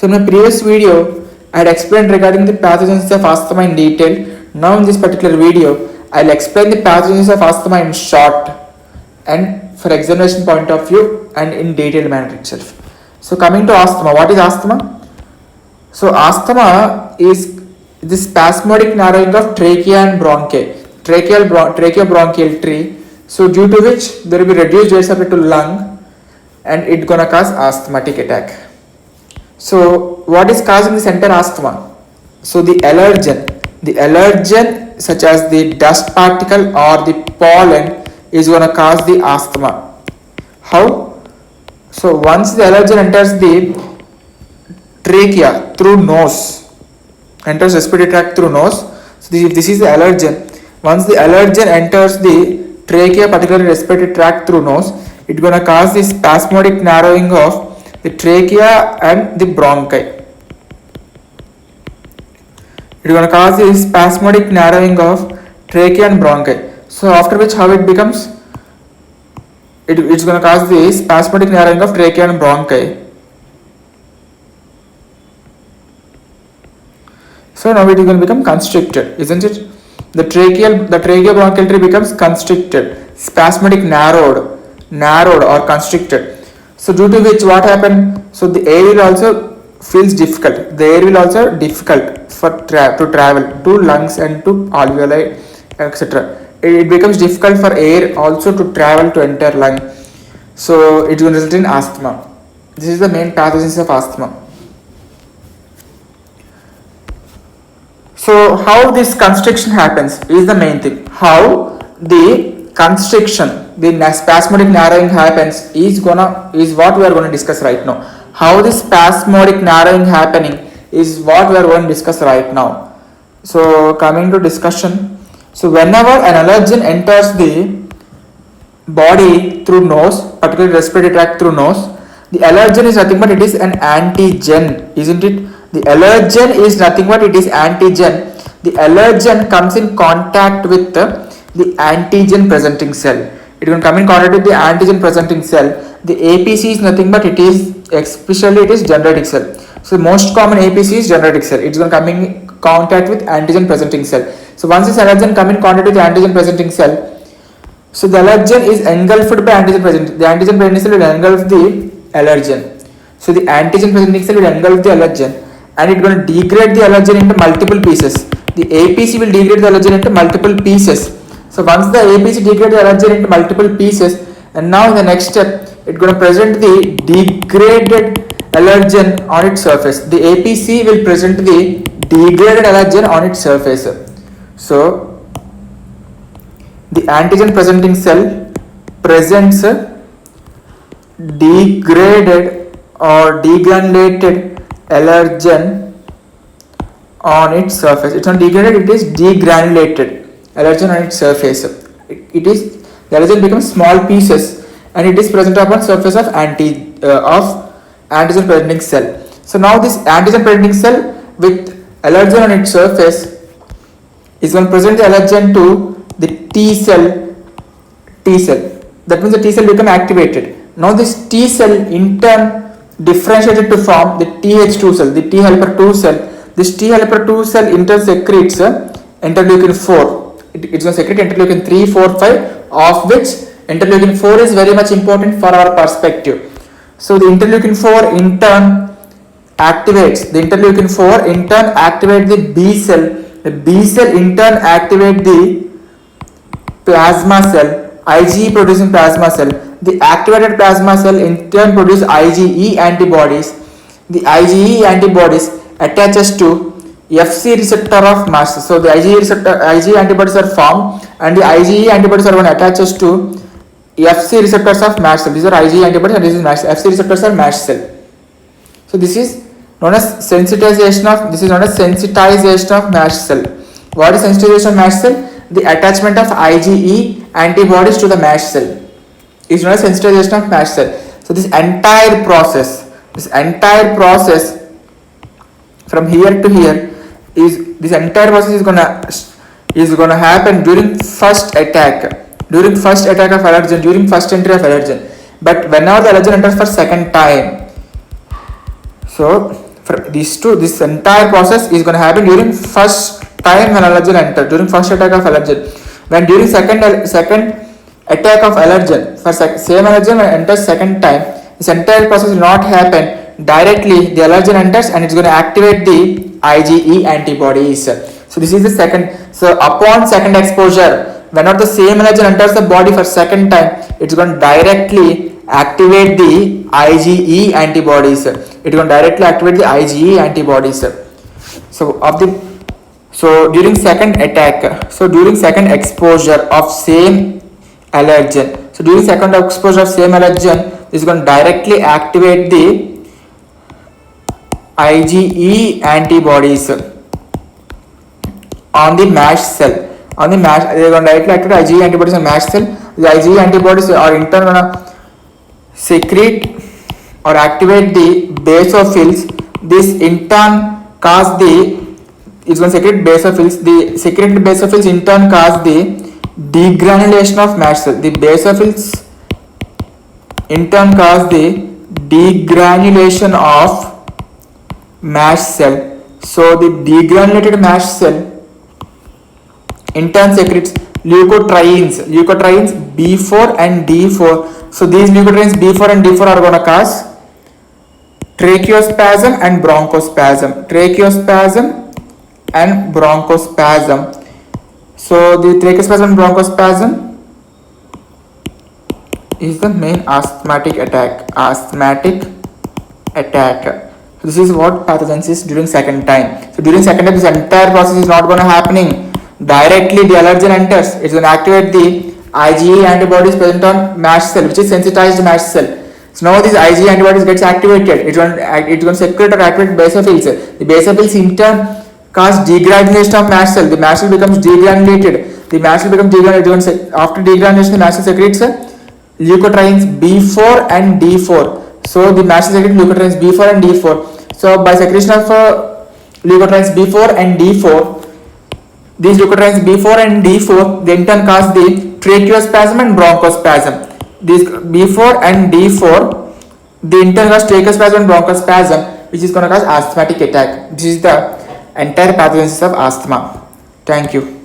So in my previous video, I had explained regarding the pathogenesis of asthma in detail. Now in this particular video, I'll explain the pathogenesis of asthma in short and for examination point of view and in detailed manner itself. So coming to asthma, what is asthma? So asthma is the spasmodic narrowing of trachea and bronchi, tracheobronchial tree. So due to which there will be reduced air supply to lung and it gonna cause asthmatic attack. So what is causing this entire asthma? So the allergen such as the dust particle or the pollen is gonna cause the asthma. How? So once the allergen enters the trachea through nose, enters respiratory tract through nose. So this is the allergen. Once the allergen enters the trachea, particularly respiratory tract through nose, it's gonna cause the spasmodic narrowing of the trachea and the bronchi. It's gonna cause the spasmodic narrowing of trachea and bronchi. So after which how it becomes? It's gonna cause the spasmodic narrowing of trachea and bronchi. So now it is going to become constricted, isn't it? The tracheobronchial tree becomes constricted, spasmodic narrowed or constricted. So due to which what happened? So the air will also feels difficult. The air will also difficult for to travel to lungs and to alveoli, etc. It becomes difficult for air also to travel to enter lung. So it will result in asthma. This is the main pathogenesis of asthma. So how this constriction happens is the main thing. How the constriction, the spasmodic narrowing happens is what we are going to discuss right now. How the spasmodic narrowing happening is what we are going to discuss right now. So coming to discussion. So whenever an allergen enters the body through nose, particularly respiratory tract through nose, the allergen is nothing but it is an antigen, isn't it? The allergen is nothing but it is antigen. The allergen comes in contact with the antigen presenting cell. It will come in contact with the antigen presenting cell. The APC is nothing but it is dendritic cell. So most common APC is dendritic cell. It's going to come in contact with antigen presenting cell. So once this allergen come in contact with the antigen presenting cell, so the allergen is engulfed by antigen presenting. The antigen presenting cell will engulf the allergen. So the antigen presenting cell will engulf the allergen and it will degrade the allergen into multiple pieces. The APC will degrade the allergen into multiple pieces. So once the APC degrades the allergen into multiple pieces, and now in the next step, it's going to present the degraded allergen on its surface. The APC will present the degraded allergen on its surface. So the antigen presenting cell presents degraded or degranulated allergen on its surface. It's not degraded, it is degranulated allergen on its surface. The allergen becomes small pieces and it is present upon surface of antigen presenting cell. So now this antigen presenting cell with allergen on its surface is going to present the allergen to the T cell. That means the T cell become activated. Now this T cell in turn differentiated to form the Th2 cell, the T helper 2 cell. This T helper 2 cell in turn secretes interleukin 4. It's going to secrete interleukin 3, 4, 5, of which interleukin 4 is very much important for our perspective. So the interleukin 4 in turn activates the B cell. The B cell in turn activate the plasma cell, IgE producing plasma cell. The activated plasma cell in turn produce IgE antibodies. The IgE antibodies attaches to Fc receptor of mast cell. So the IgE antibodies are formed and the IgE antibodies are attaches to Fc receptors of mast cell. These are IgE antibodies and this is Fc receptors are mast cell. So this is known as sensitization of mast cell. What is sensitization of mast cell? The attachment of IgE antibodies to the mast cell is known as sensitization of mast cell. So this entire process from here to here is gonna happen during first attack of allergen, during first entry of allergen. But whenever the allergen enters for second time, so This entire process is going to happen during first time when allergen enters, during first attack of allergen. When during second attack of allergen, for same allergen when enters second time, this entire process will not happen. Directly the allergen enters and it's going to activate the IgE antibodies. So this is the second. So upon second exposure, whenever the same allergen enters the body for second time, it's going to directly activate the IgE antibodies. It's going to directly activate the IgE antibodies. So during second attack, so during second exposure of same allergen, so during second exposure of same allergen, this is going to directly activate the IgE antibodies on the MASH cell. On the MASH, they are going to directly activate IgE antibodies on MASH cell. The IgE antibodies are in turn going to secrete or activate the basophils. This in turn cause the, it's going to secrete basophils. The secreted basophils in turn cause the degranulation of MASH cell. The basophils in turn cause the degranulation of MASH cell. So the degranulated MASH cell in turn secretes leukotrienes B4 and D4. So these leukotrienes B4 and D4 are going to cause tracheospasm and bronchospasm. So the tracheospasm and bronchospasm is the main asthmatic attack. So this is what pathogenesis during second time. So during second time, this entire process is not going to happening. Directly the allergen enters, it's going to activate the IgE antibodies present on MASH cell, which is sensitized MASH cell. So now these IgE antibodies gets activated. It's going to secrete or activate basophils. The basophils in turn cause degranulation of MASH cell. The MASH cell becomes degranulated. After degranulation, the MASH cell secretes leukotrienes B4 and D4. So the MASH cell secretes leukotrienes B4 and D4. So by secretion of leukotrienes B4 and D4, these leukotrienes B4 and D4, they in turn cause the tracheospasm and bronchospasm. These B4 and D4, they in turn cause tracheospasm and bronchospasm, which is going to cause asthmatic attack. This is the entire pathogenesis of asthma. Thank you.